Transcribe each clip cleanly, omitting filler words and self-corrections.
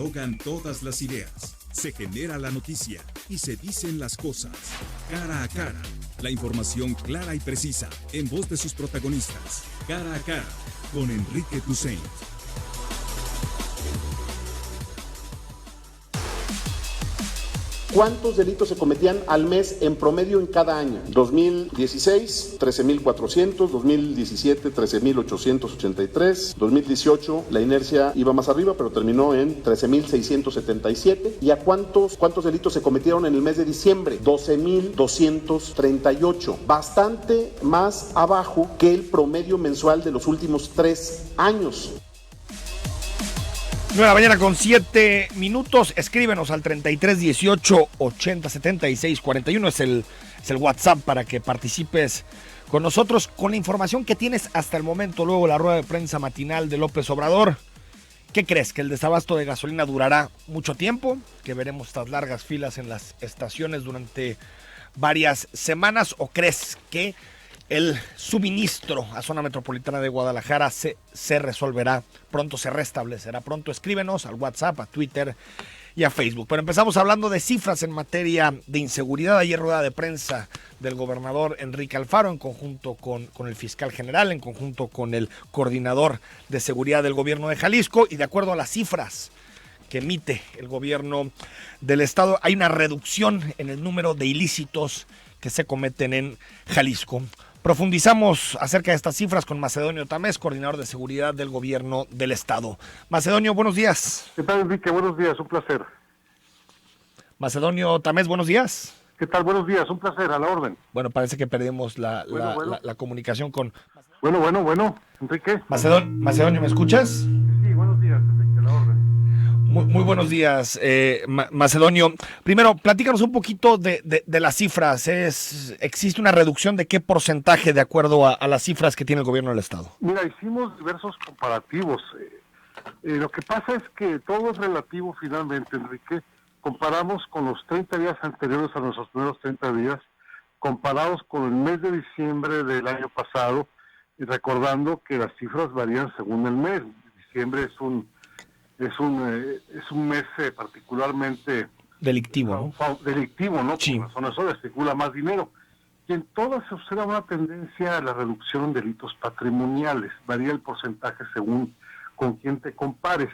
dialogan todas las ideas, se genera la noticia y se dicen las cosas. Cara a cara, la información clara y precisa, en voz de sus protagonistas. Cara a cara, con Enrique Tucent. ¿Cuántos delitos se cometían al mes en promedio en cada año? 2016, 13,400, 2017, 13,883, 2018 la inercia iba más arriba, pero terminó en 13,677. ¿Y a cuántos delitos se cometieron en el mes de diciembre? 12,238, bastante más abajo que el promedio mensual de los últimos 3 años. 9:07 a.m. Escríbenos al 33 18 80 76 41. Es el WhatsApp para que participes con nosotros con la información que tienes hasta el momento. Luego la rueda de prensa matinal de López Obrador. ¿Qué crees? ¿Que el desabasto de gasolina durará mucho tiempo? ¿Que veremos estas largas filas en las estaciones durante varias semanas? ¿O crees que el suministro a zona metropolitana de Guadalajara se resolverá pronto, se restablecerá pronto? Escríbenos al WhatsApp, a Twitter y a Facebook. Pero empezamos hablando de cifras en materia de inseguridad. Ayer rueda de prensa del gobernador Enrique Alfaro en conjunto con el fiscal general, en conjunto con el coordinador de seguridad del gobierno de Jalisco, y de acuerdo a las cifras que emite el gobierno del estado, hay una reducción en el número de ilícitos que se cometen en Jalisco. Profundizamos acerca de estas cifras con Macedonio Tamés, coordinador de seguridad del gobierno del estado. Macedonio, buenos días. ¿Qué tal, Enrique? Buenos días, un placer. Macedonio Tamés, buenos días. ¿Qué tal? Buenos días, un placer, a la orden. Bueno, parece que perdimos la comunicación con... Bueno, Enrique. Macedonio, ¿me escuchas? Sí, buenos días, Enrique, a la orden. Muy buenos días, Macedonio. Primero, platícanos un poquito de las cifras. ¿Existe una reducción de qué porcentaje de acuerdo a las cifras que tiene el gobierno del estado? Mira, hicimos diversos comparativos. Lo que pasa es que todo es relativo finalmente, Enrique. Comparamos con los 30 días anteriores a nuestros primeros 30 días, comparados con el mes de diciembre del año pasado, y recordando que las cifras varían según el mes. Diciembre es un mes particularmente delictivo, ¿no? Delictivo, ¿no? Sí. Por razón eso circula más dinero. Y en todas se observa una tendencia a la reducción en delitos patrimoniales. Varía el porcentaje según con quién te compares.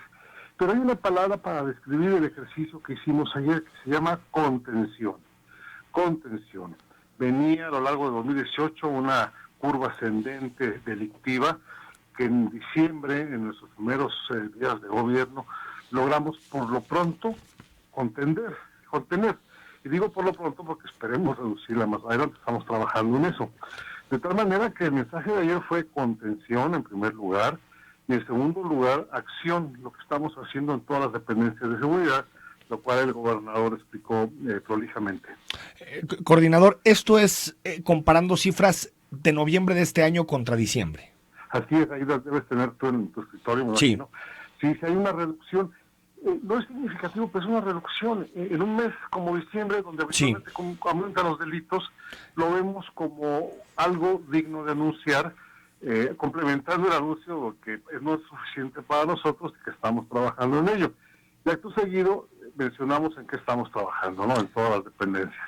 Pero hay una palabra para describir el ejercicio que hicimos ayer que se llama contención. Contención. Venía a lo largo de 2018 una curva ascendente delictiva que en diciembre, en nuestros primeros días de gobierno, logramos por lo pronto contener. Y digo por lo pronto porque esperemos reducirla más adelante, estamos trabajando en eso. De tal manera que el mensaje de ayer fue contención en primer lugar, y en segundo lugar, acción, lo que estamos haciendo en todas las dependencias de seguridad, lo cual el gobernador explicó prolijamente. Coordinador, esto es comparando cifras de noviembre de este año contra diciembre. Así es, ahí debes tener tú en tu escritorio, me imagino. Sí, hay una reducción. No es significativo, pero es una reducción. En un mes como diciembre, donde habitualmente aumentan los delitos, lo vemos como algo digno de anunciar, complementando el anuncio que no es suficiente para nosotros y que estamos trabajando en ello. Y acto seguido mencionamos en qué estamos trabajando, ¿no? En todas las dependencias.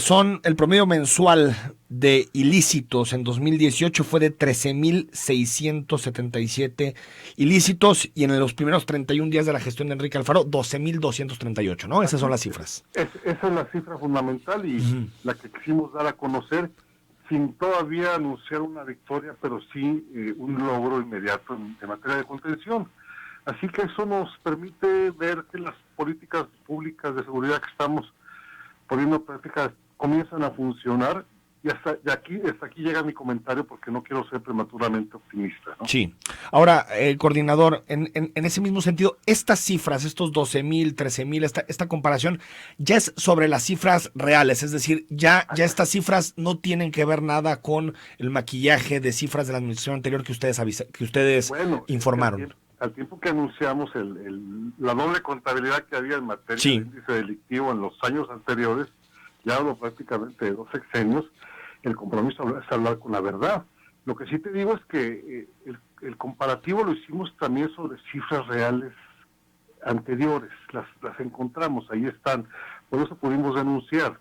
Son el promedio mensual de ilícitos en 2018 fue de 13,677 ilícitos, y en los primeros 31 días de la gestión de Enrique Alfaro 12,238, ¿no? Esas son las cifras. Esa es la cifra fundamental y la que quisimos dar a conocer sin todavía anunciar una victoria, pero sí un logro inmediato en materia de contención. Así que eso nos permite ver que las políticas públicas de seguridad que estamos poniendo en práctica comienzan a funcionar, y hasta aquí llega mi comentario porque no quiero ser prematuramente optimista, ¿no? Sí. Ahora, coordinador, en ese mismo sentido, estas cifras, estos 12,000, 13,000, esta comparación ya es sobre las cifras reales, es decir, ya estas cifras no tienen que ver nada con el maquillaje de cifras de la administración anterior que ustedes informaron. Al tiempo que anunciamos la doble contabilidad que había en materia de índice delictivo en los años anteriores, ya hablo prácticamente de 2 sexenios, el compromiso es hablar con la verdad. Lo que sí te digo es que el comparativo lo hicimos también sobre cifras reales anteriores, las encontramos, ahí están, por eso pudimos denunciar.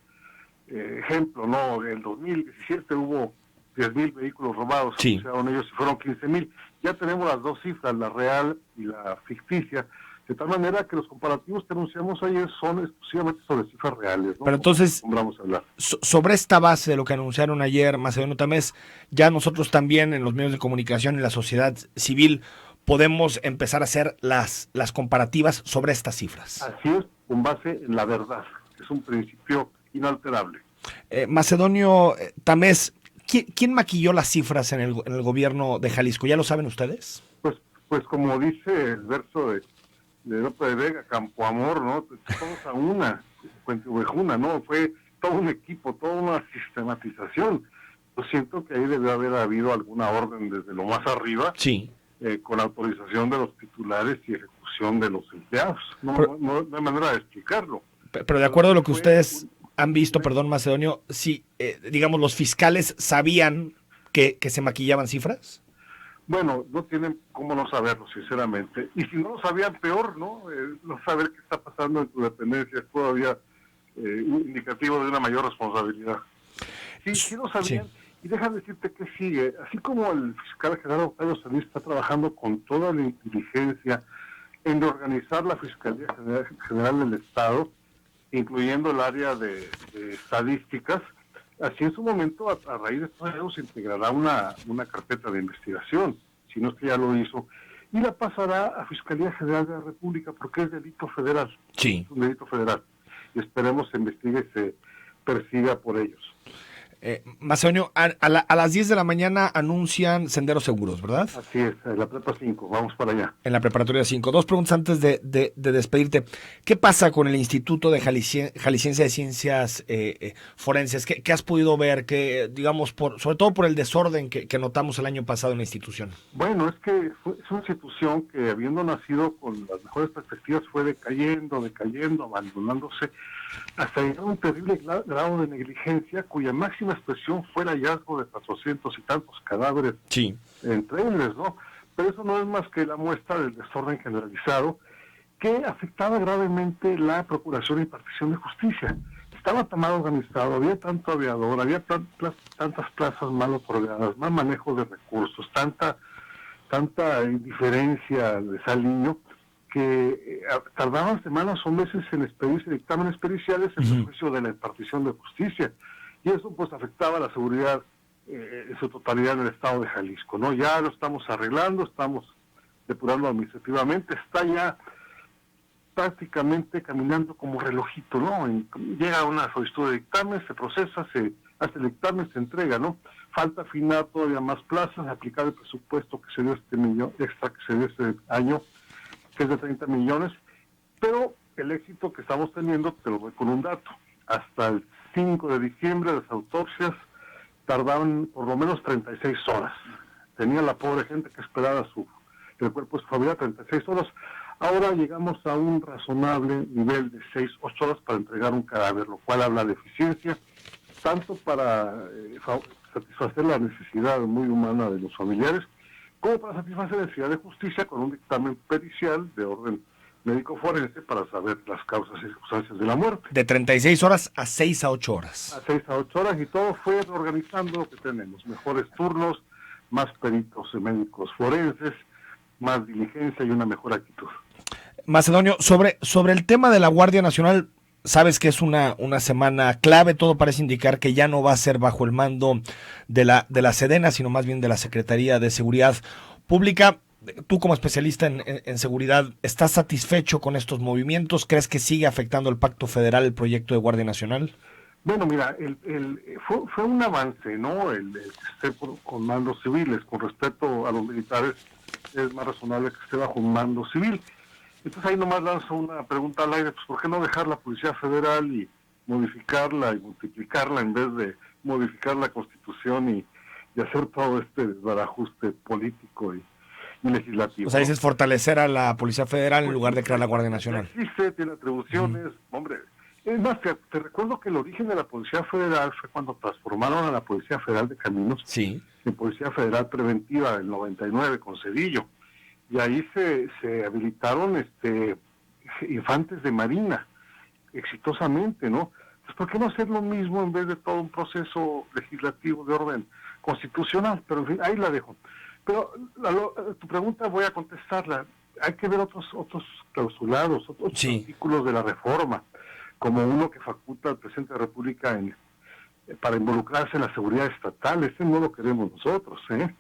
Ejemplo, ¿no? En el 2017 hubo 10,000 vehículos robados, sí. anunciaron ellos y fueron 15,000. Ya tenemos las dos cifras, la real y la ficticia, de tal manera que los comparativos que anunciamos ayer son exclusivamente sobre cifras reales, ¿no? Pero entonces, vamos a hablar. Sobre esta base de lo que anunciaron ayer, Macedonio Tamés, ya nosotros también en los medios de comunicación y la sociedad civil podemos empezar a hacer las comparativas sobre estas cifras. Así es, con base en la verdad, que es un principio inalterable. Macedonio Tamés, ¿quién maquilló las cifras en el gobierno de Jalisco? ¿Ya lo saben ustedes? Pues como dice el verso de Lope de Vega, Campo Amor, ¿no? Todos a una, ¿no? Fue todo un equipo, toda una sistematización. Yo siento que ahí debe haber habido alguna orden desde lo más arriba, sí, con autorización de los titulares y ejecución de los empleados. No hay manera de explicarlo. Pero de acuerdo a lo que ustedes han visto, perdón, Macedonio, sí, digamos, los fiscales sabían que se maquillaban cifras. Bueno, no tienen cómo no saberlo, sinceramente. Y si no lo sabían, peor, ¿no? No saber qué está pasando en tu dependencia es todavía un indicativo de una mayor responsabilidad. Sí lo sabían. Sí. Y déjame decirte que sigue. Así como el fiscal general Octavio Solís está trabajando con toda la inteligencia en organizar la Fiscalía General del Estado, incluyendo el área de estadísticas, así en su momento, a raíz de todo eso, se integrará una carpeta de investigación, si no es que ya lo hizo, y la pasará a Fiscalía General de la República, porque es delito federal. Sí. Es un delito federal. Y esperemos se investigue y se persiga por ellos. Macedonio, a las 10 de la mañana anuncian Senderos Seguros, ¿verdad? Así es, en la prepa 5, vamos para allá. En la preparatoria 5. Dos preguntas antes de despedirte. ¿Qué pasa con el Instituto de Jalisciense de Ciencias Forenses? ¿Qué has podido ver, digamos, sobre todo por el desorden que notamos el año pasado en la institución? Bueno, es que es una institución que, habiendo nacido con las mejores perspectivas, fue decayendo, abandonándose, hasta llegar a un terrible grado de negligencia, cuya máxima expresión fue el hallazgo de 400 y tantos cadáveres, sí, entre ellos, ¿no? Pero eso no es más que la muestra del desorden generalizado que afectaba gravemente la procuración y impartición de justicia. Estaba tan mal organizado, había tanto aviador, había tantas plazas mal otorgadas, mal manejo de recursos, tanta indiferencia de Saliño, que tardaban semanas o meses en expedirse dictámenes periciales en perjuicio de la impartición de justicia. Y eso pues afectaba la seguridad en su totalidad en el estado de Jalisco, ¿no? Ya lo estamos arreglando, estamos depurando administrativamente, está ya prácticamente caminando como relojito, ¿no? Llega una solicitud de dictamen, se procesa, se hace el dictamen, se entrega, ¿no? Falta afinar todavía más plazas, aplicar el presupuesto que se dio extra que se dio este año, que es de 30 millones, pero el éxito que estamos teniendo, te lo doy con un dato. Hasta el 5 de diciembre las autopsias tardaban por lo menos 36 horas. Tenía la pobre gente que esperaba el cuerpo de su familia 36 horas. Ahora llegamos a un razonable nivel de 6-8 horas para entregar un cadáver, lo cual habla de eficiencia, tanto para satisfacer la necesidad muy humana de los familiares, como para satisfacer la necesidad de justicia con un dictamen pericial de orden médico forense para saber las causas y circunstancias de la muerte. De 36 horas a 6 a 8 horas. A 6 a 8 horas, y todo fue organizando lo que tenemos. Mejores turnos, más peritos médicos forenses, más diligencia y una mejor actitud. Macedonio, sobre el tema de la Guardia Nacional, sabes que es una semana clave, todo parece indicar que ya no va a ser bajo el mando de la Sedena, sino más bien de la Secretaría de Seguridad Pública. Tú como especialista en seguridad, ¿estás satisfecho con estos movimientos? ¿Crees que sigue afectando el Pacto Federal, el proyecto de Guardia Nacional? Bueno, mira, fue un avance, ¿no? El que esté con mandos civiles, con respecto a los militares, es más razonable que esté bajo un mando civil. Entonces ahí nomás lanzo una pregunta al aire, pues ¿por qué no dejar la Policía Federal y modificarla y multiplicarla en vez de modificar la Constitución y hacer todo este desbarajuste político y legislativo? O sea, dices fortalecer a la Policía Federal en lugar de crear la Guardia Nacional. Existe, tiene atribuciones, hombre. Es más, te recuerdo que el origen de la Policía Federal fue cuando transformaron a la Policía Federal de Caminos en Policía Federal Preventiva del 99 con Cedillo. Y ahí se habilitaron infantes de marina, exitosamente, ¿no? Pues, ¿por qué no hacer lo mismo en vez de todo un proceso legislativo de orden constitucional? Pero en fin, ahí la dejo. Pero tu pregunta voy a contestarla. Hay que ver otros clausulados, otros artículos de la reforma, como uno que faculta al presidente de la República para involucrarse en la seguridad estatal. Ese no lo queremos nosotros, ¿eh?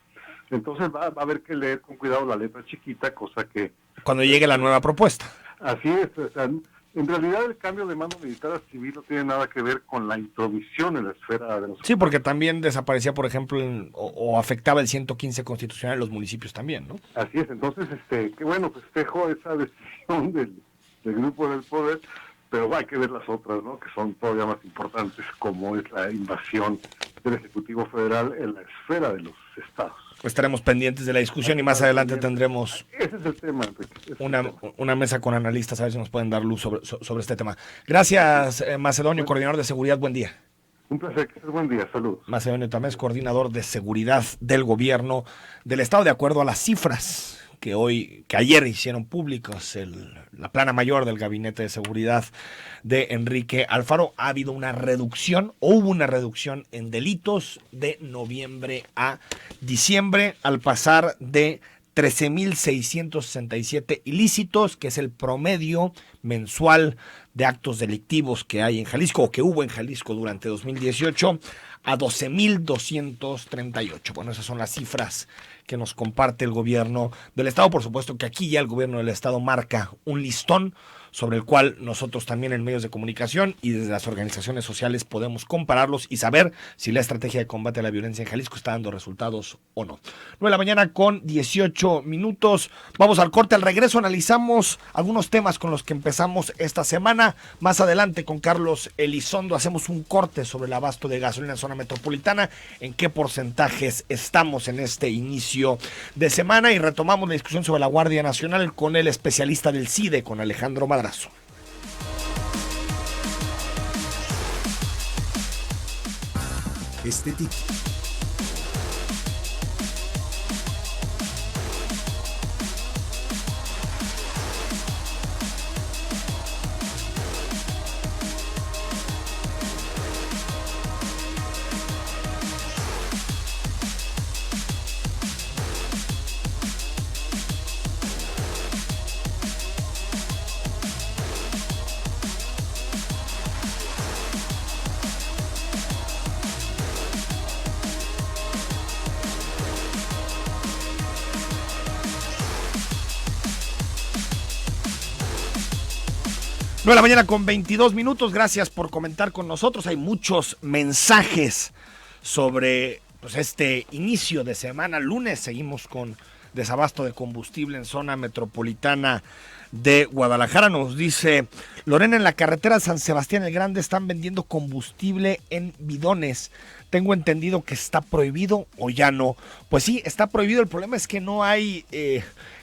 Entonces va a haber que leer con cuidado la letra chiquita, cosa que... Cuando llegue la nueva propuesta. Así es, o sea, en realidad el cambio de mando militar a civil no tiene nada que ver con la intromisión en la esfera de los... Sí, porque también desaparecía, por ejemplo, o afectaba el 115 constitucional en los municipios también, ¿no? Así es, entonces, qué bueno, festejo esa decisión del grupo del poder, pero hay que ver las otras, ¿no? Que son todavía más importantes, como es la invasión del Ejecutivo Federal en la esfera de los estados. Estaremos pendientes de la discusión y más adelante tendremos ese es el tema, Enrique. Una mesa con analistas, a ver si nos pueden dar luz sobre este tema. Gracias, Macedonio, coordinador de seguridad. Buen día. Un placer, que estés buen día. Saludos. Macedonio Tamés, coordinador de seguridad del gobierno del estado, de acuerdo a las cifras que ayer hicieron públicos la plana mayor del Gabinete de Seguridad de Enrique Alfaro. Hubo una reducción en delitos de noviembre a diciembre, al pasar de 13,667 ilícitos, que es el promedio mensual de actos delictivos que hay en Jalisco, o que hubo en Jalisco durante 2018, a 12,238. Bueno, esas son las cifras que nos comparte el gobierno del estado. Por supuesto que aquí ya el gobierno del estado marca un listón sobre el cual nosotros también en medios de comunicación y desde las organizaciones sociales podemos compararlos y saber si la estrategia de combate a la violencia en Jalisco está dando resultados o no. 9 de la mañana, 18 minutos. Vamos al corte. Al regreso analizamos algunos temas con los que empezamos esta semana. Más adelante con Carlos Elizondo hacemos un corte sobre el abasto de gasolina en zona metropolitana, en qué porcentajes estamos en este inicio de semana, y retomamos la discusión sobre la Guardia Nacional con el especialista del CIDE, con Alejandro Madrazo. Estética. Nueve de la mañana con 22 minutos. Gracias por comentar con nosotros. Hay muchos mensajes sobre este inicio de semana. Lunes seguimos con desabasto de combustible en zona metropolitana de Guadalajara. Nos dice Lorena: en la carretera San Sebastián el Grande están vendiendo combustible en bidones. Tengo entendido que está prohibido, o ya no. Pues sí, está prohibido. El problema es que no hay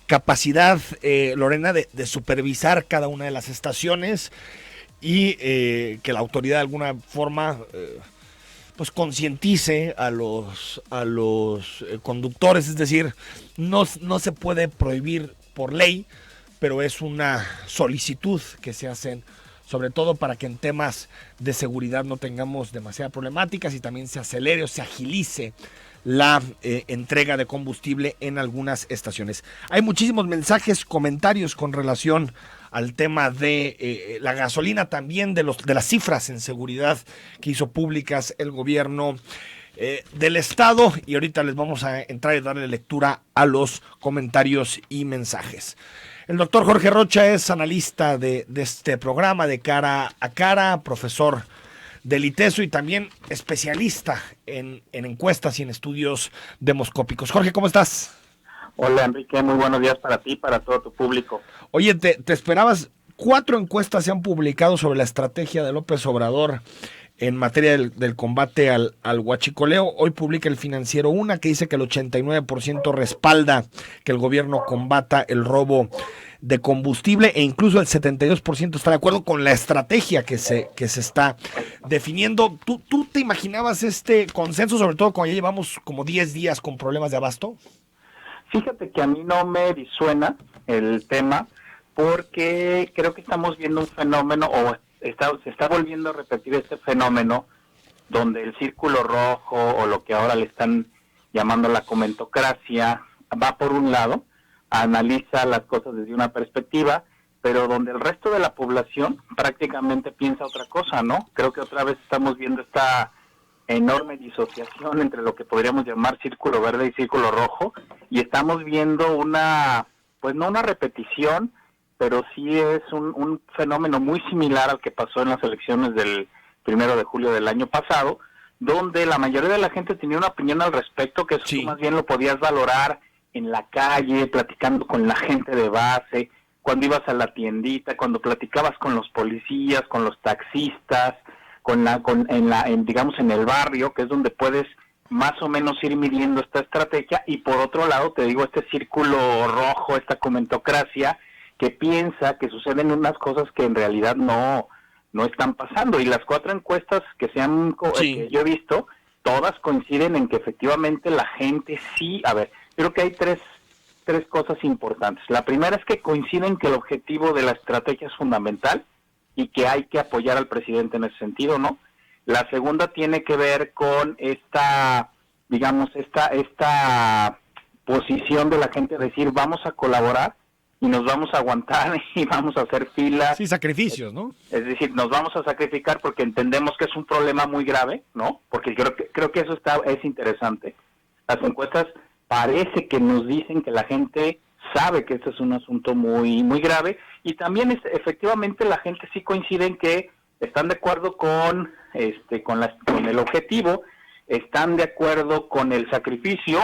capacidad, Lorena, de supervisar cada una de las estaciones y que la autoridad de alguna forma pues concientice a los conductores. Es decir, no se puede prohibir por ley, pero es una solicitud que se hacen, sobre todo para que en temas de seguridad no tengamos demasiadas problemáticas y también se acelere o se agilice la entrega de combustible en algunas estaciones. Hay muchísimos mensajes, comentarios con relación al tema de la gasolina, también de las cifras en seguridad que hizo públicas el gobierno del estado, y ahorita les vamos a entrar y darle lectura a los comentarios y mensajes. El doctor Jorge Rocha es analista de este programa de Cara a Cara, profesor del ITESO y también especialista en encuestas y en estudios demoscópicos. Jorge, ¿cómo estás? Hola, Enrique, muy buenos días para ti y para todo tu público. Oye, te esperabas. 4 encuestas se han publicado sobre la estrategia de López Obrador en materia del combate al huachicoleo. Hoy publica El Financiero una que dice que el 89% respalda que el gobierno combata el robo de combustible, e incluso el 72% está de acuerdo con la estrategia que se está definiendo. ¿Tú te imaginabas este consenso, sobre todo cuando ya llevamos como 10 días con problemas de abasto? Fíjate que a mí no me disuena el tema, porque creo que estamos viendo un fenómeno, o se está volviendo a repetir este fenómeno, donde el círculo rojo, o lo que ahora le están llamando la comentocracia, va por un lado, analiza las cosas desde una perspectiva, pero donde el resto de la población prácticamente piensa otra cosa, ¿no? Creo que otra vez estamos viendo esta enorme disociación entre lo que podríamos llamar círculo verde y círculo rojo, y estamos viendo una, pues no una repetición, pero sí es un fenómeno muy similar al que pasó en las elecciones del 1 de julio del año pasado, donde la mayoría de la gente tenía una opinión al respecto, que eso tú más bien lo podías valorar en la calle, platicando con la gente de base, cuando ibas a la tiendita, cuando platicabas con los policías, con los taxistas, digamos en el barrio, que es donde puedes más o menos ir midiendo esta estrategia. Y por otro lado, te digo, este círculo rojo, esta comentocracia, que piensa que suceden unas cosas que en realidad no están pasando. Y las 4 encuestas que que yo he visto, todas coinciden en que efectivamente la gente sí, creo que hay tres cosas importantes. La primera es que coinciden que el objetivo de la estrategia es fundamental y que hay que apoyar al presidente en ese sentido, ¿no? La segunda tiene que ver con esta posición de la gente de decir, vamos a colaborar y nos vamos a aguantar y vamos a hacer filas. Sí, sacrificios, ¿no? Es decir, nos vamos a sacrificar porque entendemos que es un problema muy grave, ¿no? Porque creo que eso es interesante. Las encuestas parece que nos dicen que la gente sabe que este es un asunto muy muy grave, y también efectivamente la gente sí coincide en que están de acuerdo con el objetivo, están de acuerdo con el sacrificio,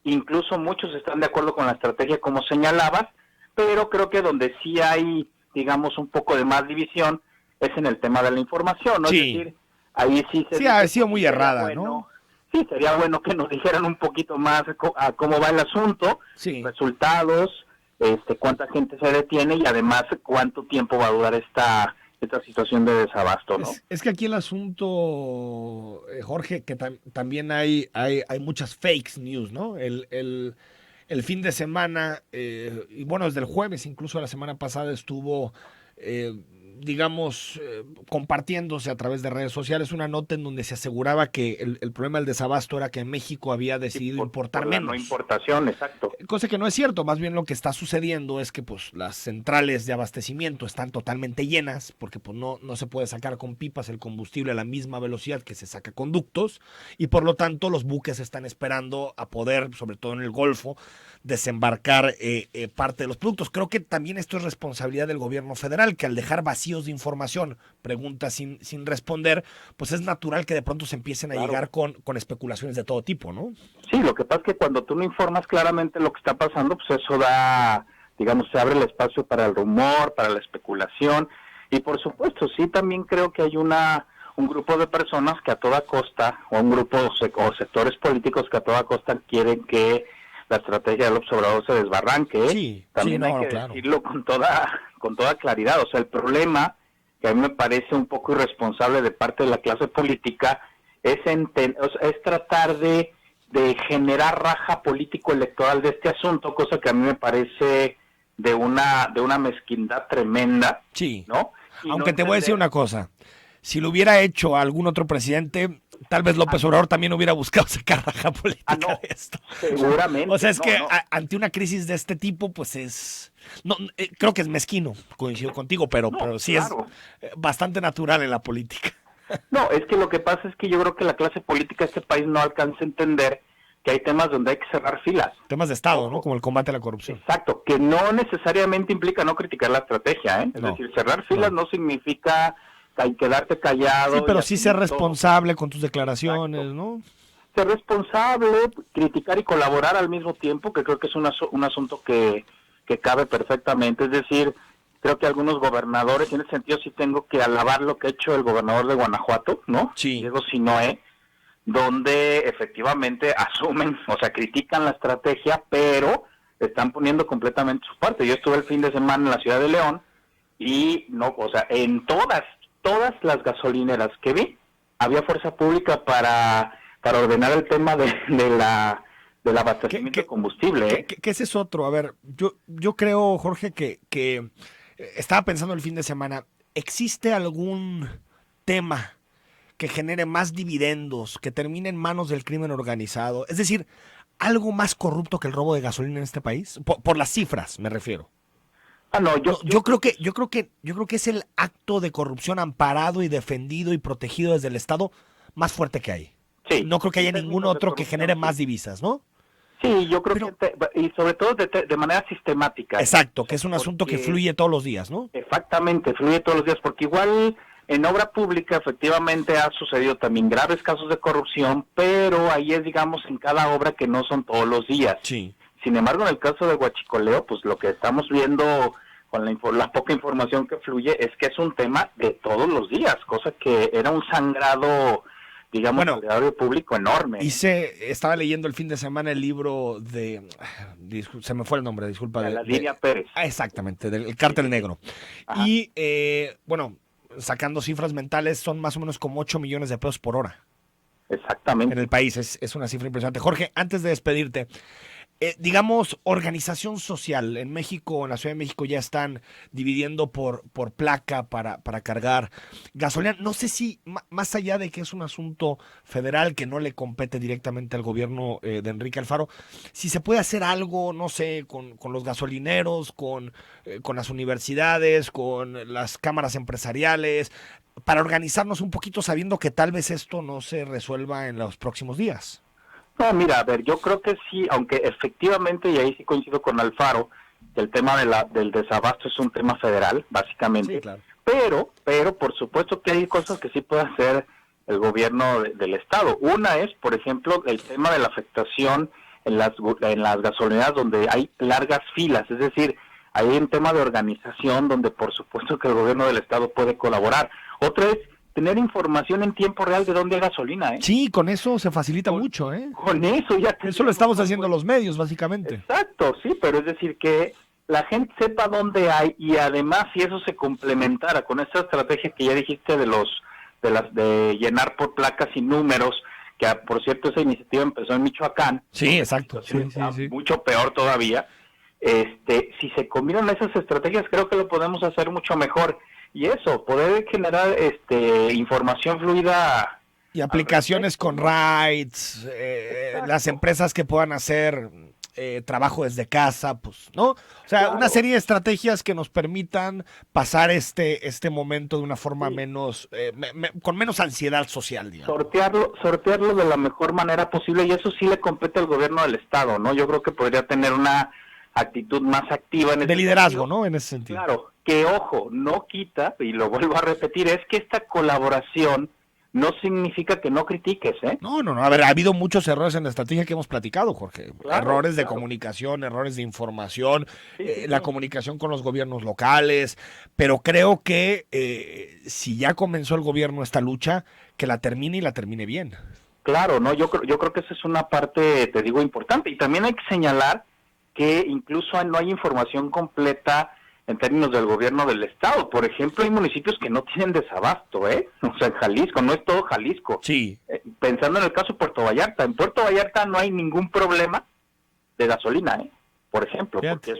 incluso muchos están de acuerdo con la estrategia como señalabas, pero creo que donde sí hay, digamos, un poco de más división es en el tema de la información, ¿no? Sí. Es decir, ahí sí se ha sido muy errada, bueno, ¿no? Sí, sería bueno que nos dijeran un poquito más a cómo va el asunto, resultados, cuánta gente se detiene y además cuánto tiempo va a durar esta situación de desabasto, ¿no? Es que aquí el asunto, Jorge, que también hay muchas fake news, ¿no? El fin de semana, y bueno, desde el jueves, incluso la semana pasada estuvo, compartiéndose a través de redes sociales una nota en donde se aseguraba que el problema del desabasto era que México había decidido importar menos. No importación, exacto. Cosa que no es cierto, más bien lo que está sucediendo es que pues las centrales de abastecimiento están totalmente llenas, porque pues no se puede sacar con pipas el combustible a la misma velocidad que se saca con ductos, y por lo tanto los buques están esperando a poder, sobre todo en el Golfo, desembarcar parte de los productos. Creo que también esto es responsabilidad del gobierno federal, que al dejar vacíos de información, preguntas sin responder, pues es natural que de pronto se empiecen a llegar con especulaciones de todo tipo, ¿no? Sí, lo que pasa es que cuando tú no informas claramente lo que está pasando, pues eso da, digamos, se abre el espacio para el rumor, para la especulación, y por supuesto, sí, también creo que hay un grupo de personas que a toda costa, o un grupo o sectores políticos que a toda costa quieren que la estrategia del observador se desbarranque. Sí, también hay que decirlo con toda claridad. O sea, el problema que a mí me parece un poco irresponsable de parte de la clase política es tratar de generar raja político-electoral de este asunto, cosa que a mí me parece de una mezquindad tremenda. Sí, ¿no? Aunque te voy a decir una cosa, si lo hubiera hecho algún otro presidente, tal vez López Obrador también hubiera buscado sacar raja política de esto. Seguramente. O sea, es que ante una crisis de este tipo, pues es... creo que es mezquino, coincido contigo, pero sí claro. Es bastante natural en la política. No, es que lo que pasa es que yo creo que la clase política de este país no alcanza a entender que hay temas donde hay que cerrar filas. Temas de Estado, ¿no? Como el combate a la corrupción. Exacto, que no necesariamente implica no criticar la estrategia, ¿eh? Es decir, cerrar filas no significa quedarte callado. Sí, pero sí ser responsable con tus declaraciones, exacto, ¿no? Ser responsable, criticar y colaborar al mismo tiempo, que creo que es un asunto que cabe perfectamente. Es decir, creo que algunos gobernadores, y en ese sentido sí tengo que alabar lo que ha hecho el gobernador de Guanajuato, ¿no? Sí. Diego Sinoé, donde efectivamente asumen, o sea, critican la estrategia, pero están poniendo completamente su parte. Yo estuve el fin de semana en la ciudad de León y en todas las gasolineras que vi, había fuerza pública para ordenar el tema de del abastecimiento de combustible. Que ese es otro. A ver, yo creo, Jorge, que estaba pensando el fin de semana, ¿existe algún tema que genere más dividendos, que termine en manos del crimen organizado? Es decir, algo más corrupto que el robo de gasolina en este país, por las cifras me refiero. No, yo creo que es el acto de corrupción amparado y defendido y protegido desde el Estado más fuerte que hay. Sí, no creo que haya ningún otro que genere más divisas, ¿no? Sí, yo creo que y sobre todo de manera sistemática. Exacto, que es un asunto que fluye todos los días, ¿no? Exactamente, fluye todos los días, porque igual en obra pública efectivamente ha sucedido también graves casos de corrupción, pero ahí es, digamos, en cada obra que no son todos los días. Sí. Sin embargo, en el caso de Huachicoleo, pues lo que estamos viendo con la poca información que fluye es que es un tema de todos los días, cosa que era un sangrado, digamos, del erario público enorme. Estaba leyendo el fin de semana el libro se me fue el nombre, disculpa. De Lidia Pérez. Exactamente, del Cártel Negro. Ajá. Y, sacando cifras mentales, son más o menos como 8 millones de pesos por hora. Exactamente. En el país, es una cifra impresionante. Jorge, antes de despedirte, digamos, organización social. En México, en la Ciudad de México, ya están dividiendo por placa para cargar gasolina. No sé si, más allá de que es un asunto federal que no le compete directamente al gobierno de Enrique Alfaro, si se puede hacer algo, no sé, con los gasolineros, con las universidades, con las cámaras empresariales, para organizarnos un poquito sabiendo que tal vez esto no se resuelva en los próximos días. No, mira, a ver, yo creo que sí, aunque efectivamente, y ahí sí coincido con Alfaro, que el tema del desabasto es un tema federal, básicamente, sí, claro. pero por supuesto que hay cosas que sí puede hacer el gobierno del Estado. Una es, por ejemplo, el tema de la afectación en las gasolineras donde hay largas filas, es decir, hay un tema de organización donde por supuesto que el gobierno del Estado puede colaborar. Otra es tener información en tiempo real de dónde hay gasolina, ¿eh? Sí, con eso se facilita mucho, ¿eh? Con eso ya... Eso lo estamos haciendo los medios, básicamente. Exacto, sí, pero es decir que la gente sepa dónde hay y además si eso se complementara con esa estrategia que ya dijiste de llenar por placas y números, que por cierto esa iniciativa empezó en Michoacán. Sí, exacto. Sí. Mucho peor todavía. Si se combinan esas estrategias creo que lo podemos hacer mucho mejor. Y eso, poder generar información fluida. Y aplicaciones con rides, las empresas que puedan hacer trabajo desde casa, pues, ¿no? O sea, claro, una serie de estrategias que nos permitan pasar este momento de una forma menos, con menos ansiedad social, digamos. Sortearlo de la mejor manera posible, y eso sí le compete al gobierno del Estado, ¿no? Yo creo que podría tener una actitud más activa en de liderazgo, sentido, ¿no? En ese sentido. Claro, que ojo, no quita, y lo vuelvo a repetir, es que esta colaboración no significa que no critiques, ¿eh? No, a ver, ha habido muchos errores en la estrategia que hemos platicado, Jorge. Claro, errores de comunicación, errores de información, la comunicación con los gobiernos locales, pero creo que si ya comenzó el gobierno esta lucha, que la termine y la termine bien. Claro, no, yo creo que esa es una parte, te digo, importante, y también hay que señalar que incluso no hay información completa en términos del gobierno del Estado. Por ejemplo, hay municipios que no tienen desabasto, ¿eh? O sea, en Jalisco, no es todo Jalisco. Sí. Pensando en el caso de Puerto Vallarta, en Puerto Vallarta no hay ningún problema de gasolina, ¿eh? Por ejemplo, porque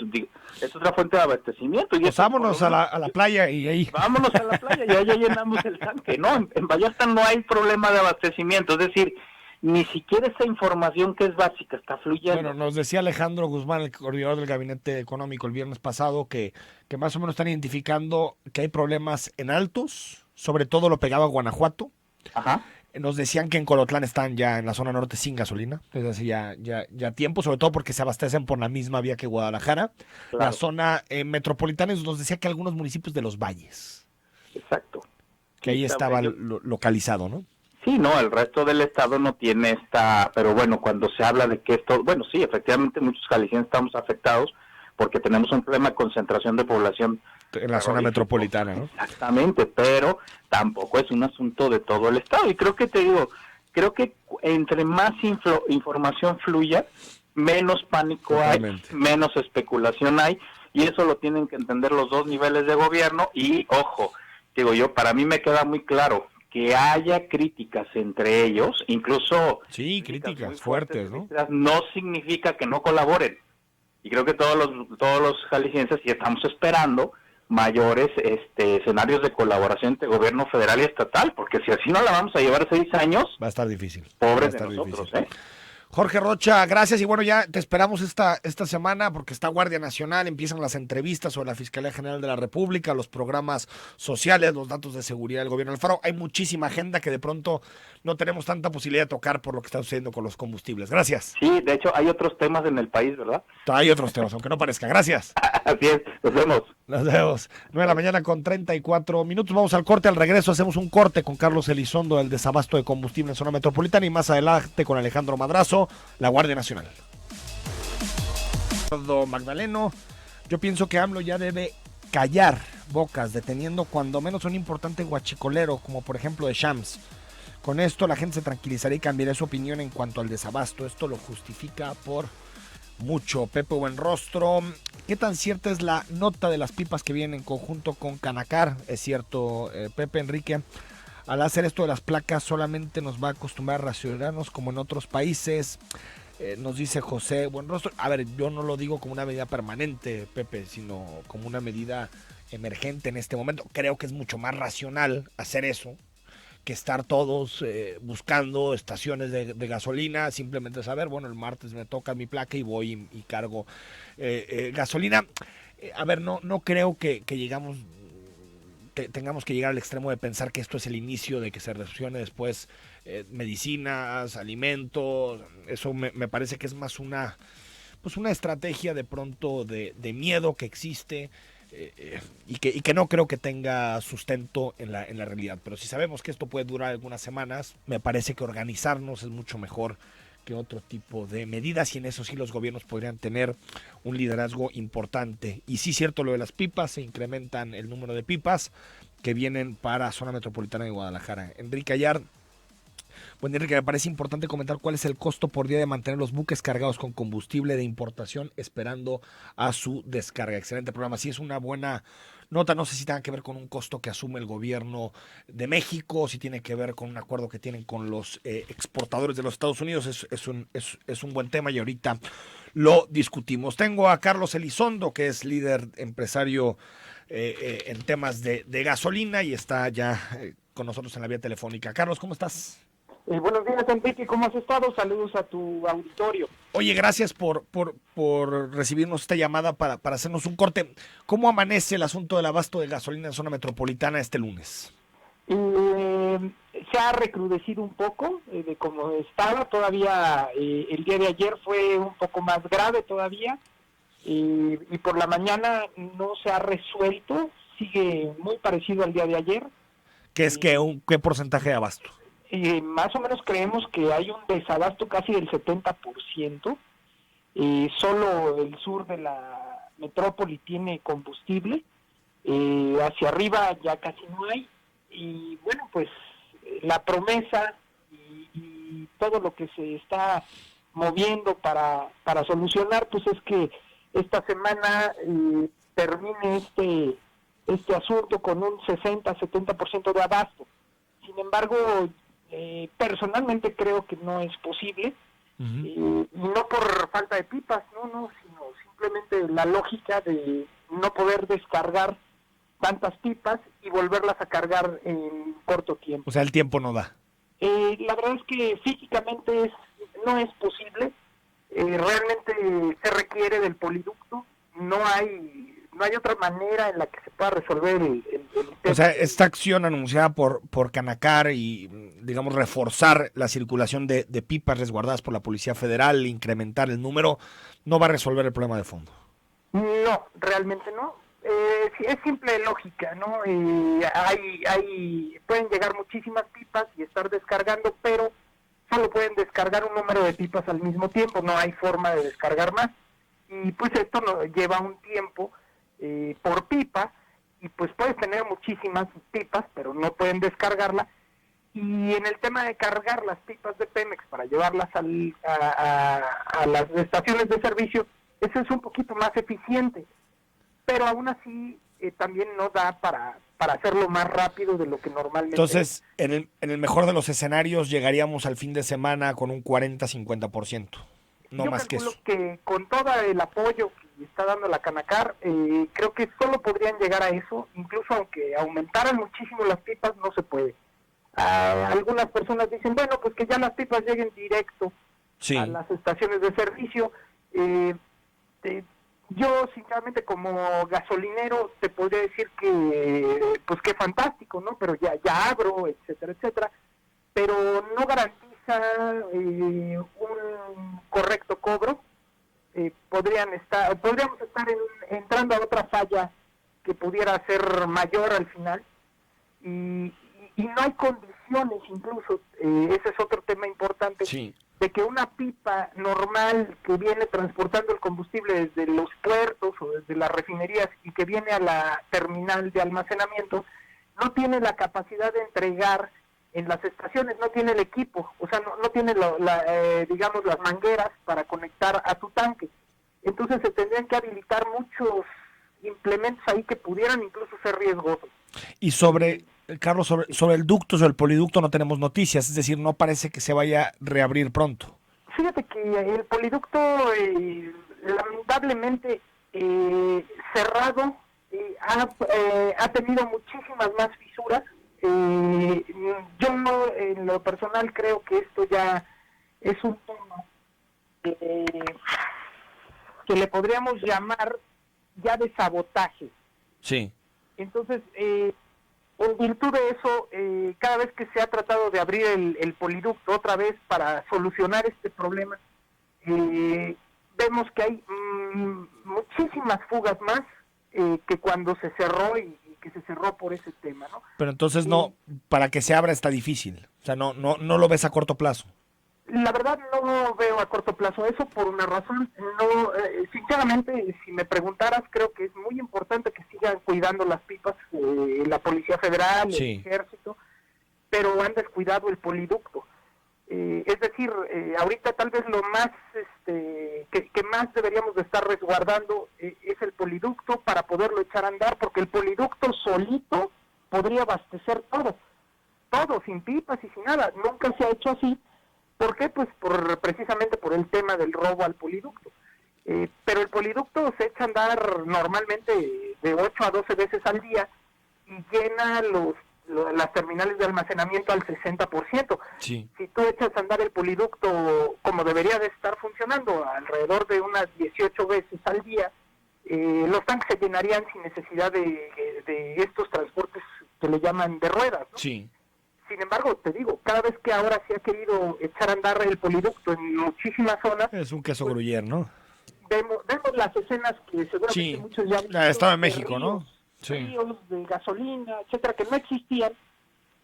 es otra fuente de abastecimiento. Y pues vámonos a la playa y ahí. Vámonos a la playa y ahí llenamos el tanque. No, en Vallarta no hay problema de abastecimiento, es decir, ni siquiera esa información que es básica está fluyendo. Bueno, nos decía Alejandro Guzmán, el coordinador del Gabinete Económico, el viernes pasado, que más o menos están identificando que hay problemas en Altos, sobre todo lo pegado a Guanajuato. Ajá. Nos decían que en Colotlán están ya en la zona norte sin gasolina, desde hace ya tiempo, sobre todo porque se abastecen por la misma vía que Guadalajara. Claro. La zona metropolitana nos decía que algunos municipios de los valles. Exacto. Que ahí estaba localizado, ¿no? Sí, no, el resto del estado no tiene esta, pero bueno, cuando se habla de que esto, bueno, sí, efectivamente muchos jaliscienses estamos afectados porque tenemos un problema de concentración de población en la zona metropolitana, ¿no? Exactamente, pero tampoco es un asunto de todo el estado, y creo que creo que entre más información fluya, menos pánico Totalmente. Hay, menos especulación hay, y eso lo tienen que entender los dos niveles de gobierno. Y ojo, para mí me queda muy claro que haya críticas entre ellos, incluso sí, críticas muy fuertes, ¿no? No significa que no colaboren. Y creo que todos los jaliscienses ya estamos esperando mayores escenarios de colaboración entre gobierno federal y estatal, porque si así no la vamos a llevar 6 años, va a estar difícil. Pobres de nosotros, Jorge Rocha, gracias y bueno, ya te esperamos esta semana porque está Guardia Nacional, empiezan las entrevistas sobre la Fiscalía General de la República, los programas sociales, los datos de seguridad del gobierno del Faro. Hay muchísima agenda que de pronto no tenemos tanta posibilidad de tocar por lo que está sucediendo con los combustibles. Gracias. Sí, de hecho hay otros temas en el país, ¿verdad? Hay otros temas, aunque no parezca. Gracias. Así es, nos vemos. Nos vemos. 9 a.m. con 34 minutos. Vamos al corte. Al regreso hacemos un corte con Carlos Elizondo del desabasto de combustible en zona metropolitana y más adelante con Alejandro Madrazo, la Guardia Nacional. Magdaleno, yo pienso que AMLO ya debe callar bocas, deteniendo cuando menos un importante guachicolero, como por ejemplo de Shams. Con esto la gente se tranquilizaría y cambiaría su opinión en cuanto al desabasto. Esto lo justifica por mucho. Pepe Buenrostro, ¿qué tan cierta es la nota de las pipas que vienen en conjunto con Canacar? Es cierto, Pepe Enrique, al hacer esto de las placas solamente nos va a acostumbrar a racionarnos como en otros países. Nos dice José Buenrostro, a ver, yo no lo digo como una medida permanente, Pepe, sino como una medida emergente en este momento. Creo que es mucho más racional hacer eso que estar todos buscando estaciones de gasolina, simplemente saber, bueno, el martes me toca mi placa y voy y cargo gasolina. A ver, no creo que tengamos que llegar al extremo de pensar que esto es el inicio de que se reaccione después medicinas, alimentos. Eso me parece que es más una estrategia de pronto de miedo que existe, y que no creo que tenga sustento en la realidad. Pero si sabemos que esto puede durar algunas semanas, me parece que organizarnos es mucho mejor que otro tipo de medidas, y en eso sí los gobiernos podrían tener un liderazgo importante. Y sí, cierto lo de las pipas, se incrementan el número de pipas que vienen para zona metropolitana de Guadalajara. Enrique Ayar, bueno, Enrique, me parece importante comentar cuál es el costo por día de mantener los buques cargados con combustible de importación esperando a su descarga. Excelente programa. Sí, es una buena nota. No sé si tenga que ver con un costo que asume el gobierno de México, si tiene que ver con un acuerdo que tienen con los exportadores de los Estados Unidos. Es un buen tema y ahorita lo discutimos. Tengo a Carlos Elizondo, que es líder empresario en temas de gasolina y está ya con nosotros en la vía telefónica. Carlos, ¿cómo estás? Buenos días, Enrique, ¿cómo has estado? Saludos a tu auditorio. Oye, gracias por recibirnos esta llamada para hacernos un corte. ¿Cómo amanece el asunto del abasto de gasolina en zona metropolitana este lunes? Se ha recrudecido un poco de cómo estaba. Todavía el día de ayer fue un poco más grave todavía. Y por la mañana no se ha resuelto. Sigue muy parecido al día de ayer. ¿Qué qué porcentaje de abasto? Más o menos creemos que hay un desabasto casi del 70%. Solo el sur de la metrópoli tiene combustible. Hacia arriba ya casi no hay. Y bueno, pues la promesa y todo lo que se está moviendo para solucionar, pues es que esta semana termine este asunto con un 60-70% de abasto. Sin embargo, personalmente creo que no es posible, no por falta de pipas, sino simplemente la lógica de no poder descargar tantas pipas y volverlas a cargar en corto tiempo. O sea, el tiempo no da. La verdad es que físicamente no es posible. Realmente se requiere del poliducto. No hay otra manera en la que se pueda resolver el tema. O sea, esta acción anunciada por Canacar y, digamos, reforzar la circulación de pipas resguardadas por la Policía Federal, incrementar el número, no va a resolver el problema de fondo. No, realmente no. Es simple lógica, ¿no? Pueden llegar muchísimas pipas y estar descargando, pero solo pueden descargar un número de pipas al mismo tiempo, no hay forma de descargar más. Y pues esto lleva un tiempo por pipa, y pues puedes tener muchísimas pipas, pero no pueden descargarla. Y en el tema de cargar las pipas de Pemex para llevarlas a las estaciones de servicio, eso es un poquito más eficiente. Pero aún así también no da para para hacerlo más rápido de lo que normalmente. Entonces, en el mejor de los escenarios llegaríamos al fin de semana con un 40-50%, no yo más que eso. Yo calculo que con todo el apoyo que está dando la Canacar, creo que solo podrían llegar a eso, incluso aunque aumentaran muchísimo las pipas, no se puede. Algunas personas dicen, bueno, pues que ya las pipas lleguen directo a las estaciones de servicio. Yo, sinceramente, como gasolinero, te podría decir que, pues que fantástico, ¿no? Pero ya abro, etcétera, etcétera. Pero no garantiza un correcto cobro. Podríamos estar entrando a otra falla que pudiera ser mayor al final. Y no hay condiciones, incluso, ese es otro tema importante, de que una pipa normal que viene transportando el combustible desde los puertos o desde las refinerías y que viene a la terminal de almacenamiento, no tiene la capacidad de entregar en las estaciones, no tiene el equipo, o sea, no tiene digamos, las mangueras para conectar a tu tanque. Entonces se tendrían que habilitar muchos implementos ahí que pudieran incluso ser riesgosos. Y Carlos, sobre el ducto, sobre el poliducto no tenemos noticias, es decir, no parece que se vaya a reabrir pronto. Fíjate que el poliducto, lamentablemente, cerrado, ha tenido muchísimas más fisuras. Yo en lo personal creo que esto ya es un tema que le podríamos llamar ya de sabotaje. Sí. Entonces, en virtud de eso, cada vez que se ha tratado de abrir el poliducto otra vez para solucionar este problema, vemos que hay muchísimas fugas más que cuando se cerró y que se cerró por ese tema, ¿no? Pero entonces para que se abra está difícil, o sea, no lo ves a corto plazo. La verdad no veo a corto plazo eso por una razón. Sinceramente, si me preguntaras, creo que es muy importante que sigan cuidando las pipas la Policía Federal, el Ejército, pero han descuidado el poliducto. Es decir, ahorita tal vez lo más que más deberíamos de estar resguardando es el poliducto para poderlo echar a andar, porque el poliducto solito podría abastecer todo, sin pipas y sin nada. Nunca se ha hecho así. ¿Por qué? Pues precisamente por el tema del robo al poliducto. Pero el poliducto se echa a andar normalmente de 8 a 12 veces al día y llena las terminales de almacenamiento al 60%. Sí. Si tú echas a andar el poliducto como debería de estar funcionando, alrededor de unas 18 veces al día, los tanques se llenarían sin necesidad de estos transportes que le llaman de ruedas, ¿no? Sí. Sin embargo, te digo, cada vez que ahora se ha querido echar a andar el poliducto en muchísimas zonas... Es un queso gruyere, ¿no? Vemos las escenas que seguramente muchos ya han visto. Estaba en México, ¿no? Ríos de gasolina, etcétera, que no existían,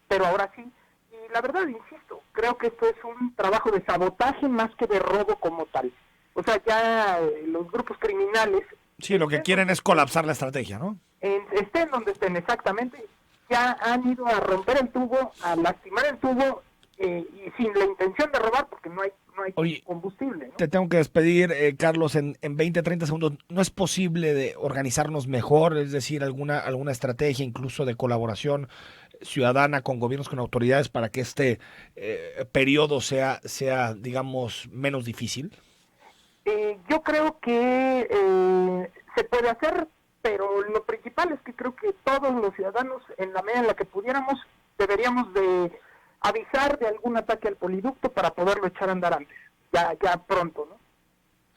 pero ahora sí. Y la verdad, insisto, creo que esto es un trabajo de sabotaje más que de robo como tal. O sea, ya los grupos criminales... Sí, lo que quieren es colapsar la estrategia, ¿no? Estén donde estén, exactamente... ya han ido a romper el tubo, a lastimar el tubo, y sin la intención de robar, porque no hay combustible, ¿no? Te tengo que despedir, Carlos, en 20, 30 segundos. ¿No es posible de organizarnos mejor? Es decir, alguna estrategia incluso de colaboración ciudadana con gobiernos, con autoridades, para que este periodo sea, digamos, menos difícil. Yo creo que se puede hacer, pero lo principal es que creo que todos los ciudadanos, en la medida en la que pudiéramos, deberíamos de avisar de algún ataque al poliducto para poderlo echar a andar antes, ya pronto, ¿no?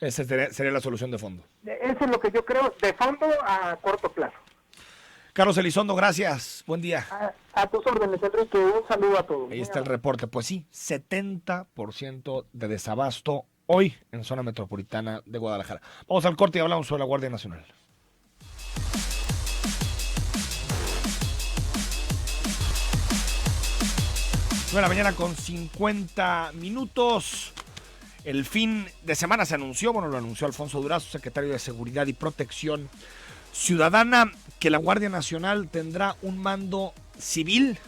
Esa sería la solución de fondo. Eso es lo que yo creo, de fondo a corto plazo. Carlos Elizondo, gracias. Buen día. A tus órdenes, Enrique. Un saludo a todos. Ahí está el reporte. Pues sí, 70% de desabasto hoy en zona metropolitana de Guadalajara. Vamos al corte y hablamos sobre la Guardia Nacional. Bueno, la mañana con 50 minutos. El fin de semana se anunció, lo anunció Alfonso Durazo, secretario de Seguridad y Protección Ciudadana, que la Guardia Nacional tendrá un mando civil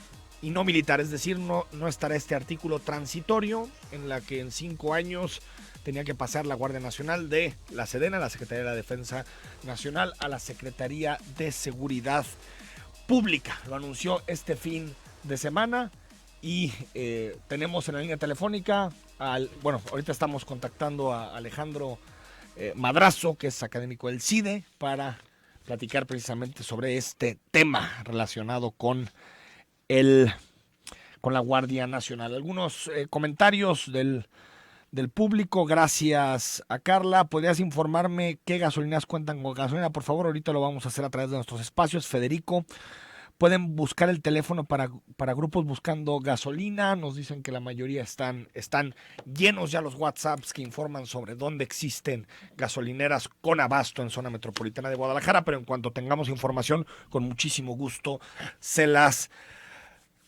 y no militar, es decir, no estará este artículo transitorio en la que en 5 años tenía que pasar la Guardia Nacional de la Sedena, la Secretaría de la Defensa Nacional, a la Secretaría de Seguridad pública. Lo anunció este fin de semana y tenemos en la línea telefónica ahorita estamos contactando a Alejandro Madrazo, que es académico del CIDE, para platicar precisamente sobre este tema relacionado con la Guardia Nacional. Algunos comentarios del público. Gracias a Carla. ¿Podrías informarme qué gasolineras cuentan con gasolina? Por favor, ahorita lo vamos a hacer a través de nuestros espacios. Federico, pueden buscar el teléfono para grupos buscando gasolina. Nos dicen que la mayoría están llenos ya los WhatsApps que informan sobre dónde existen gasolineras con abasto en zona metropolitana de Guadalajara, pero en cuanto tengamos información, con muchísimo gusto se las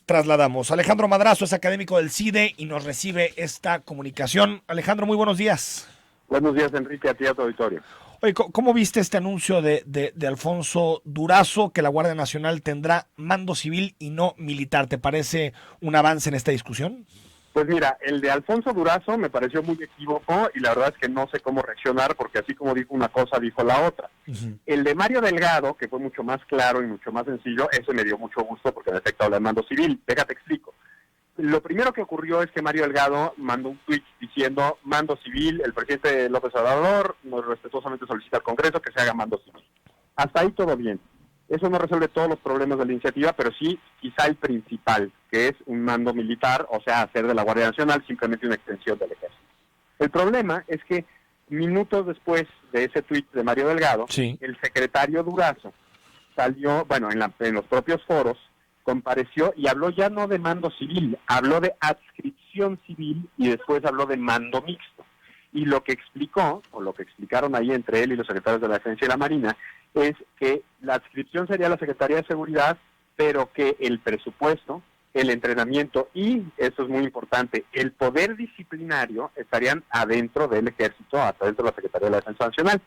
trasladamos. Alejandro Madrazo es académico del CIDE y nos recibe esta comunicación. Alejandro, muy buenos días. Buenos días, Enrique, a ti y a tu auditorio. Oye, ¿cómo viste este anuncio de Alfonso Durazo, que la Guardia Nacional tendrá mando civil y no militar? ¿Te parece un avance en esta discusión? Pues mira, el de Alfonso Durazo me pareció muy equívoco y la verdad es que no sé cómo reaccionar porque así como dijo una cosa, dijo la otra. Uh-huh. El de Mario Delgado, que fue mucho más claro y mucho más sencillo, ese me dio mucho gusto porque en efecto habla de mando civil. Déjate explico. Lo primero que ocurrió es que Mario Delgado mandó un tuit diciendo mando civil, el presidente López Obrador respetuosamente solicita al Congreso que se haga mando civil. Hasta ahí todo bien. Eso no resuelve todos los problemas de la iniciativa, pero sí quizá el principal, que es un mando militar, o sea, hacer de la Guardia Nacional simplemente una extensión del ejército. El problema es que minutos después de ese tuit de Mario Delgado, sí, el secretario Durazo salió, en los propios foros, compareció y habló ya no de mando civil, habló de adscripción civil y después habló de mando mixto. Y lo que explicó, o lo que explicaron ahí entre él y los secretarios de la Defensa y la Marina, es que la adscripción sería la Secretaría de Seguridad, pero que el presupuesto, el entrenamiento y, eso es muy importante, el poder disciplinario estarían adentro del Ejército, adentro de la Secretaría de la Defensa Nacional.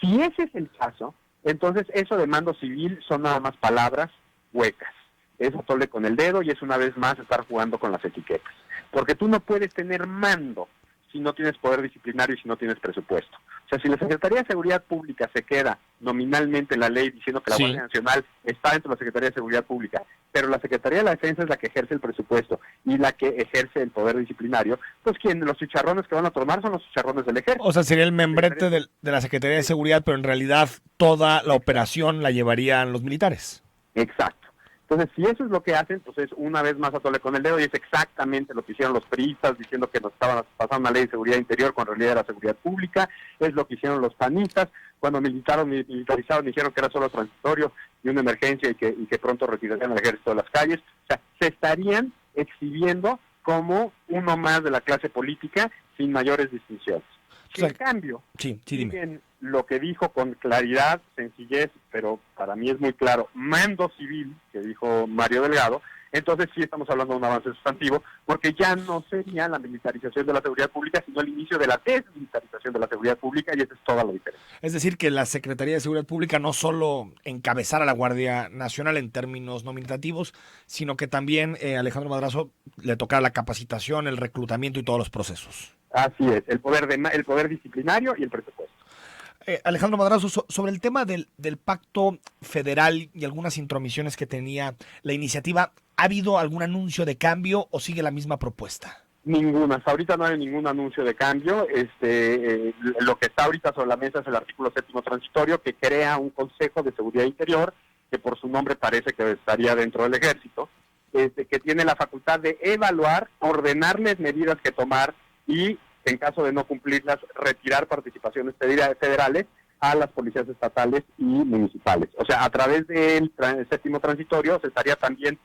Si ese es el caso, entonces eso de mando civil son nada más palabras huecas. Es atole con el dedo y es una vez más estar jugando con las etiquetas. Porque tú no puedes tener mando si no tienes poder disciplinario y si no tienes presupuesto. O sea, si la Secretaría de Seguridad Pública se queda nominalmente en la ley diciendo que la Guardia Nacional está dentro de la Secretaría de Seguridad Pública, pero la Secretaría de la Defensa es la que ejerce el presupuesto y la que ejerce el poder disciplinario, pues los chicharrones que van a tomar son los chicharrones del ejército. O sea, sería el membrete de la Secretaría de Seguridad, pero en realidad toda la operación la llevarían los militares. Exacto. Entonces, si eso es lo que hacen, pues es una vez más atole con el dedo y es exactamente lo que hicieron los priistas diciendo que nos estaban pasando una ley de seguridad interior con realidad de la seguridad pública, es lo que hicieron los panistas cuando militarizaron y dijeron que era solo transitorio y una emergencia y que pronto retirarían al ejército de las calles. O sea, se estarían exhibiendo como uno más de la clase política sin mayores distinciones. O sea, en cambio, siguen lo que dijo con claridad, sencillez, pero para mí es muy claro, mando civil, que dijo Mario Delgado, entonces sí estamos hablando de un avance sustantivo, porque ya no sería la militarización de la seguridad pública, sino el inicio de la desmilitarización de la seguridad pública, y esa es toda la diferencia. Es decir, que la Secretaría de Seguridad Pública no solo encabezara a la Guardia Nacional en términos nominativos, sino que también Alejandro Madrazo le tocara la capacitación, el reclutamiento y todos los procesos. Así es, el poder disciplinario y el presupuesto. Alejandro Madrazo, sobre el tema del pacto federal y algunas intromisiones que tenía la iniciativa, ¿ha habido algún anuncio de cambio o sigue la misma propuesta? Ninguna, hasta ahorita no hay ningún anuncio de cambio. Lo que está ahorita sobre la mesa es el artículo 7º transitorio, que crea un Consejo de Seguridad Interior, que por su nombre parece que estaría dentro del Ejército, que tiene la facultad de evaluar, ordenarles medidas que tomar y, en caso de no cumplirlas, retirar participaciones federales a las policías estatales y municipales. O sea, a través del 7º transitorio se estaría también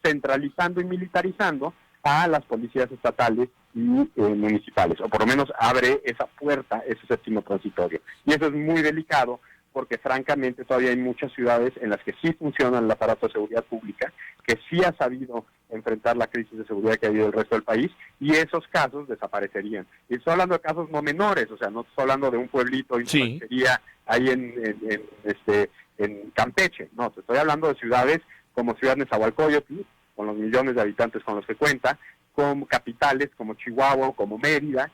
centralizando y militarizando a las policías estatales y municipales, o por lo menos abre esa puerta, ese 7º transitorio. Y eso es muy delicado porque francamente todavía hay muchas ciudades en las que sí funciona el aparato de seguridad pública, que sí ha sabido enfrentar la crisis de seguridad que ha habido el resto del país, y esos casos desaparecerían. Y estoy hablando de casos no menores, o sea, no estoy hablando de un pueblito y una ranchería ahí en Campeche, no, te estoy hablando de ciudades como Ciudad Nezahualcóyotl, con los millones de habitantes con los que cuenta, como capitales como Chihuahua, como Mérida,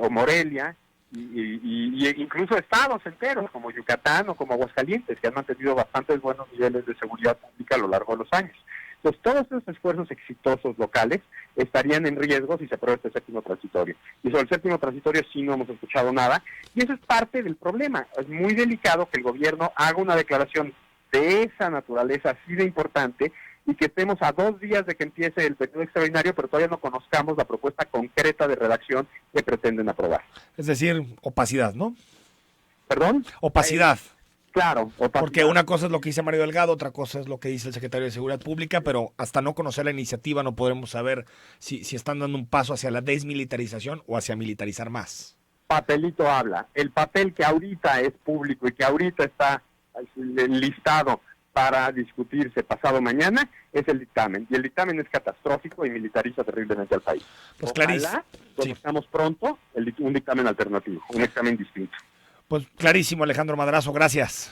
o Morelia, y incluso estados enteros como Yucatán o como Aguascalientes, que han mantenido bastantes buenos niveles de seguridad pública a lo largo de los años. Entonces, todos esos esfuerzos exitosos locales estarían en riesgo si se aprueba este séptimo transitorio. Y sobre el séptimo transitorio sí no hemos escuchado nada, y eso es parte del problema. Es muy delicado que el gobierno haga una declaración de esa naturaleza así de importante, y que estemos a 2 días de que empiece el periodo extraordinario, pero todavía no conozcamos la propuesta concreta de redacción que pretenden aprobar. Es decir, opacidad, ¿no? ¿Perdón? Opacidad. Claro, opacidad. Porque una cosa es lo que dice Mario Delgado, otra cosa es lo que dice el secretario de Seguridad Pública, pero hasta no conocer la iniciativa no podremos saber si están dando un paso hacia la desmilitarización o hacia militarizar más. Papelito habla. El papel que ahorita es público y que ahorita está listado para discutirse pasado mañana es el dictamen, y el dictamen es catastrófico y militariza terriblemente al país. Pues clarísimo. Ojalá conozcamos pronto un dictamen alternativo, un dictamen distinto. Pues clarísimo, Alejandro Madrazo, gracias.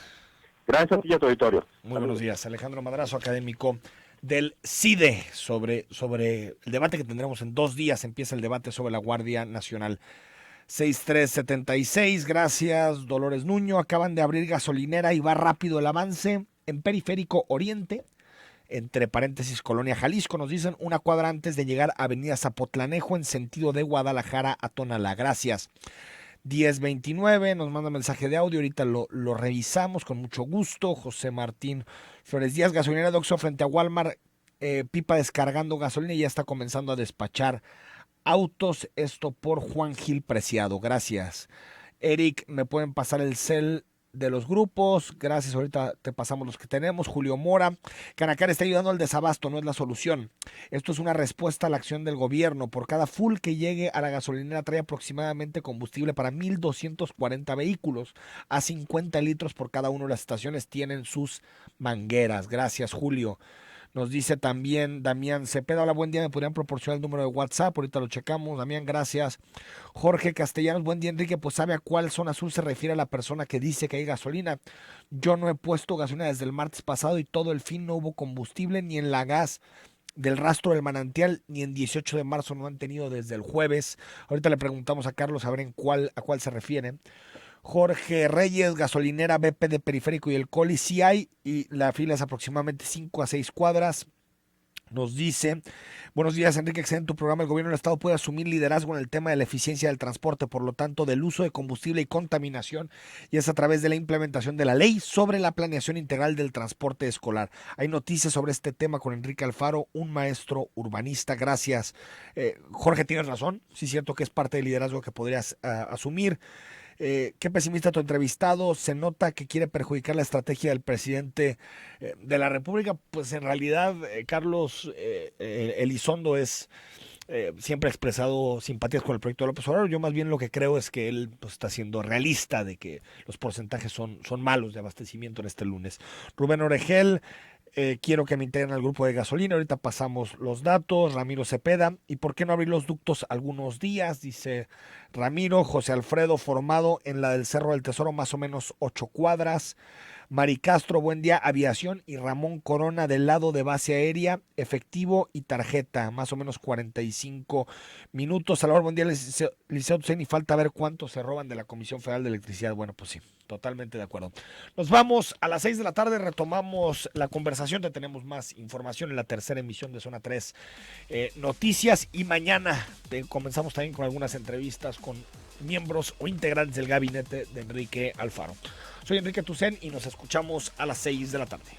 Gracias a ti y a tu auditorio. Muy buenos días, Alejandro Madrazo, académico del CIDE, sobre el debate que tendremos en 2 días. Empieza el debate sobre la Guardia Nacional. 6376, gracias Dolores Nuño. Acaban de abrir gasolinera y va rápido el avance en Periférico Oriente, entre paréntesis Colonia Jalisco, nos dicen, 1 cuadra antes de llegar a Avenida Zapotlanejo en sentido de Guadalajara a Tonalá. Gracias. 1029 nos manda mensaje de audio, ahorita lo revisamos con mucho gusto. José Martín Flores Díaz, gasolinera de Oxxo frente a Walmart, pipa descargando gasolina y ya está comenzando a despachar autos. Esto por Juan Gil Preciado. Gracias. Eric, me pueden pasar el cel de los grupos, gracias, ahorita te pasamos los que tenemos. Julio Mora, Canacar está ayudando al desabasto, no es la solución. Esto es una respuesta a la acción del gobierno. Por cada full que llegue a la gasolinera trae aproximadamente combustible para 1,240 vehículos. A 50 litros por cada una de las estaciones tienen sus mangueras. Gracias, Julio. Nos dice también Damián Cepeda, hola, buen día, me podrían proporcionar el número de WhatsApp, ahorita lo checamos. Damián, gracias. Jorge Castellanos, buen día, Enrique, pues ¿sabe a cuál zona azul se refiere a la persona que dice que hay gasolina? Yo no he puesto gasolina desde el martes pasado y todo el fin no hubo combustible ni en la gas del rastro del manantial, ni en 18 de marzo no han tenido desde el jueves. Ahorita le preguntamos a Carlos a ver a cuál se refiere. Jorge Reyes, gasolinera BP de Periférico y el Coli, sí hay, y la fila es aproximadamente 5 a 6 cuadras. Nos dice, buenos días Enrique, excelente tu programa. El gobierno del estado puede asumir liderazgo en el tema de la eficiencia del transporte, por lo tanto del uso de combustible y contaminación, y es a través de la implementación de la ley sobre la planeación integral del transporte escolar. Hay noticias sobre este tema con Enrique Alfaro, un maestro urbanista. Gracias. Jorge, tienes razón, sí es cierto que es parte del liderazgo que podrías asumir. Qué pesimista tu entrevistado, se nota que quiere perjudicar la estrategia del presidente de la República. Pues en realidad, Carlos Elizondo siempre ha expresado simpatías con el proyecto de López Obrador. Yo más bien lo que creo es que él pues, está siendo realista de que los porcentajes son malos de abastecimiento en este lunes. Rubén Oregel, quiero que me integren al grupo de gasolina. Ahorita pasamos los datos. Ramiro Cepeda, ¿y por qué no abrir los ductos algunos días? Dice Ramiro. José Alfredo, formado en la del Cerro del Tesoro, más o menos 8 cuadras. Mari Castro, buen día, aviación. Y Ramón Corona, del lado de base aérea, efectivo y tarjeta, más o menos 45 minutos. Salvador, buen día, Liceo Tucen, y falta ver cuántos se roban de la Comisión Federal de Electricidad. Bueno, pues sí, totalmente de acuerdo. Nos vamos a las 6 de la tarde, retomamos la conversación, te tenemos más información en la tercera emisión de Zona 3 Noticias, y mañana comenzamos también con algunas entrevistas con miembros o integrantes del gabinete de Enrique Alfaro. Soy Enrique Tucen y nos escuchamos a las 6 de la tarde.